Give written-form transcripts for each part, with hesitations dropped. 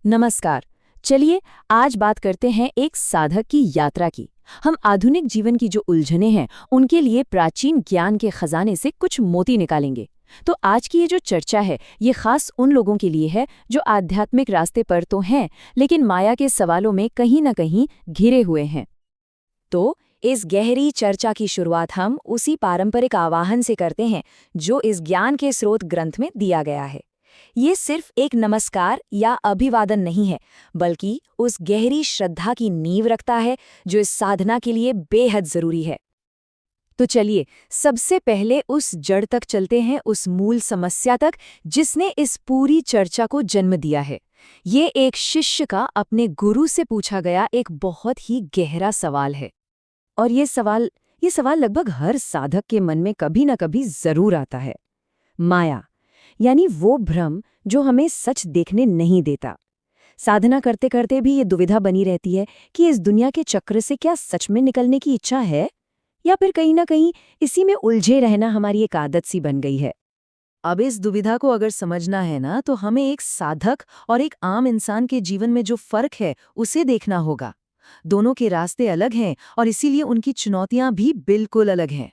नमस्कार। चलिए आज बात करते हैं एक साधक की यात्रा की। हम आधुनिक जीवन की जो उलझनें हैं उनके लिए प्राचीन ज्ञान के खजाने से कुछ मोती निकालेंगे। तो आज की ये जो चर्चा है ये खास उन लोगों के लिए है जो आध्यात्मिक रास्ते पर तो हैं लेकिन माया के सवालों में कहीं न कहीं घिरे हुए हैं। तो इस गहरी चर्चा की शुरुआत हम उसी पारंपरिक आवाहन से करते हैं जो इस ज्ञान के स्रोत ग्रंथ में दिया गया है। ये सिर्फ एक नमस्कार या अभिवादन नहीं है, बल्कि उस गहरी श्रद्धा की नींव रखता है जो इस साधना के लिए बेहद जरूरी है। तो चलिए सबसे पहले उस जड़ तक चलते हैं, उस मूल समस्या तक जिसने इस पूरी चर्चा को जन्म दिया है। ये एक शिष्य का अपने गुरु से पूछा गया एक बहुत ही गहरा सवाल है। और ये सवाल लगभग हर साधक के मन में कभी न कभी जरूर आता है। माया यानी वो भ्रम जो हमें सच देखने नहीं देता। साधना करते करते भी ये दुविधा बनी रहती है कि इस दुनिया के चक्र से क्या सच में निकलने की इच्छा है या फिर कहीं ना कहीं इसी में उलझे रहना हमारी एक आदत सी बन गई है। अब इस दुविधा को अगर समझना है ना तो हमें एक साधक और एक आम इंसान के जीवन में जो फर्क है उसे देखना होगा। दोनों के रास्ते अलग हैं और इसीलिए उनकी चुनौतियां भी बिल्कुल अलग हैं।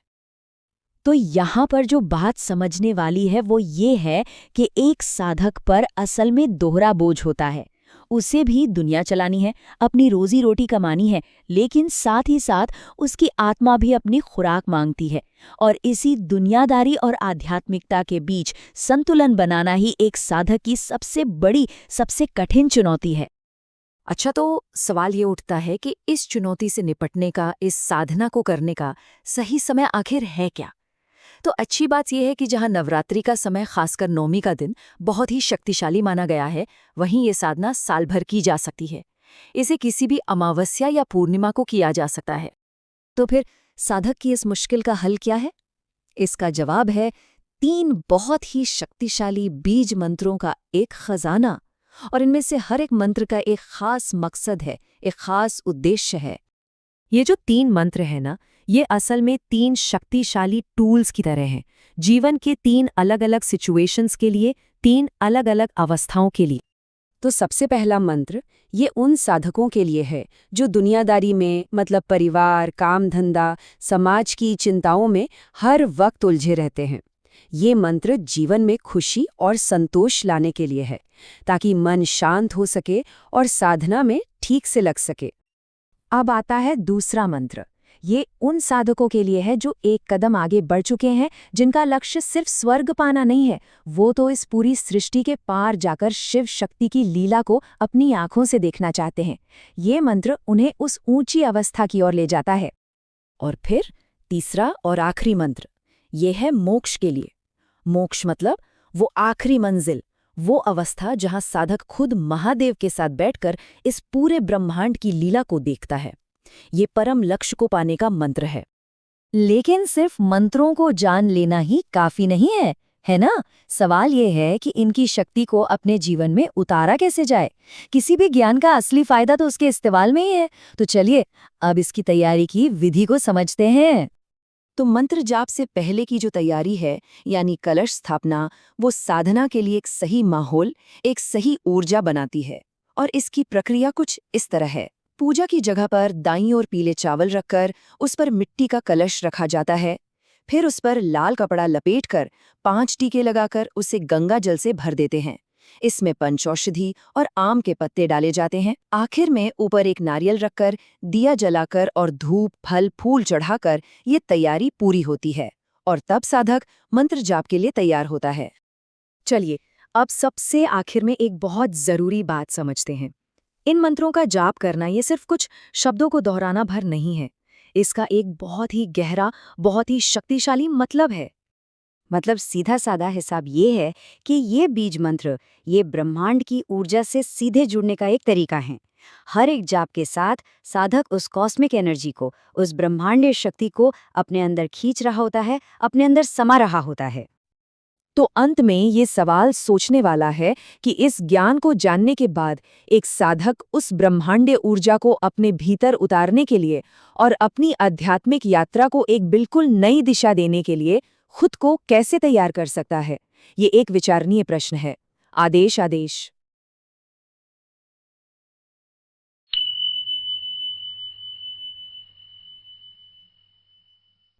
तो यहाँ पर जो बात समझने वाली है वो ये है कि एक साधक पर असल में दोहरा बोझ होता है। उसे भी दुनिया चलानी है, अपनी रोजी रोटी कमानी है, लेकिन साथ ही साथ उसकी आत्मा भी अपनी खुराक मांगती है। और इसी दुनियादारी और आध्यात्मिकता के बीच संतुलन बनाना ही एक साधक की सबसे बड़ी, सबसे कठिन चुनौती है। अच्छा, तो सवाल ये उठता है कि इस चुनौती से निपटने का, इस साधना को करने का सही समय आखिर है क्या? तो अच्छी बात यह है कि जहां नवरात्रि का समय, खासकर नौमी का दिन, बहुत ही शक्तिशाली माना गया है, वहीं ये साधना साल भर की जा सकती है। इसे किसी भी अमावस्या या पूर्णिमा को किया जा सकता है। तो फिर साधक की इस मुश्किल का हल क्या है? इसका जवाब है 3 बहुत ही शक्तिशाली बीज मंत्रों का एक खजाना। और इनमें से हर एक मंत्र का एक खास मकसद है, एक खास उद्देश्य है। ये जो 3 मंत्र हैं ना, ये असल में 3 शक्तिशाली टूल्स की तरह हैं। जीवन के 3 अलग-अलग सिचुएशंस के लिए, 3 अलग-अलग अवस्थाओं के लिए। तो सबसे पहला मंत्र ये उन साधकों के लिए है जो दुनियादारी में, मतलब परिवार, काम धंधा, समाज की चिंताओं में हर वक्त उलझे रहते हैं। ये मंत्र जीवन में खुशी और संतोष लाने के लिए है, ताकि मन शांत हो सके और साधना में ठीक से लग सके। अब आता है दूसरा मंत्र। ये उन साधकों के लिए है जो एक कदम आगे बढ़ चुके हैं, जिनका लक्ष्य सिर्फ स्वर्ग पाना नहीं है, वो तो इस पूरी सृष्टि के पार जाकर शिव शक्ति की लीला को अपनी आंखों से देखना चाहते हैं। ये मंत्र उन्हें उस ऊंची अवस्था की ओर ले जाता है। और फिर तीसरा और आखिरी मंत्र, ये है मोक्ष के लिए। मोक्ष मतलब वो आखिरी मंजिल, वो अवस्था जहां साधक खुद महादेव के साथ बैठकर इस पूरे ब्रह्मांड की लीला को देखता है। ये परम लक्ष्य को पाने का मंत्र है। लेकिन सिर्फ मंत्रों को जान लेना ही काफी नहीं है ना? सवाल ये है कि इनकी शक्ति को अपने जीवन में उतारा कैसे जाए। किसी भी ज्ञान का असली फायदा तो उसके इस्तेमाल में ही है। तो चलिए अब इसकी तैयारी की विधि को समझते हैं। तो मंत्र जाप से पहले की जो तैयारी है, यानी कलश स्थापना, वो साधना के लिए एक सही माहौल, एक सही ऊर्जा बनाती है। और इसकी प्रक्रिया कुछ इस तरह है। पूजा की जगह पर दाईं ओर पीले चावल रखकर उस पर मिट्टी का कलश रखा जाता है। फिर उस पर लाल कपड़ा लपेटकर 5 टीके लगाकर उसे गंगा जल से भर देते हैं। इसमें पंचौषधि और आम के पत्ते डाले जाते हैं। आखिर में ऊपर एक नारियल रखकर, दिया जलाकर और धूप, फल, फूल चढ़ाकर ये तैयारी पूरी होती है। और तब साधक मंत्र जाप के लिए तैयार होता है। चलिए अब सबसे आखिर में एक बहुत जरूरी बात समझते हैं। इन मंत्रों का जाप करना ये सिर्फ कुछ शब्दों को दोहराना भर नहीं है। इसका एक बहुत ही गहरा, बहुत ही शक्तिशाली मतलब है। मतलब सीधा साधा हिसाब ये है कि ये बीज मंत्र, ये ब्रह्मांड की ऊर्जा से सीधे जुड़ने का एक तरीका है। हर एक जाप के साथ साधक उस कॉस्मिक एनर्जी को, उस ब्रह्मांडीय शक्ति को अपने अंदर खींच रहा होता है, अपने अंदर समा रहा होता है। तो अंत में ये सवाल सोचने वाला है कि इस ज्ञान को जानने के बाद एक साधक उस ब्रह्मांडीय ऊर्जा को अपने भीतर उतारने के लिए और अपनी आध्यात्मिक यात्रा को एक बिल्कुल नई दिशा देने के लिए खुद को कैसे तैयार कर सकता है। ये एक विचारणीय प्रश्न है। आदेश।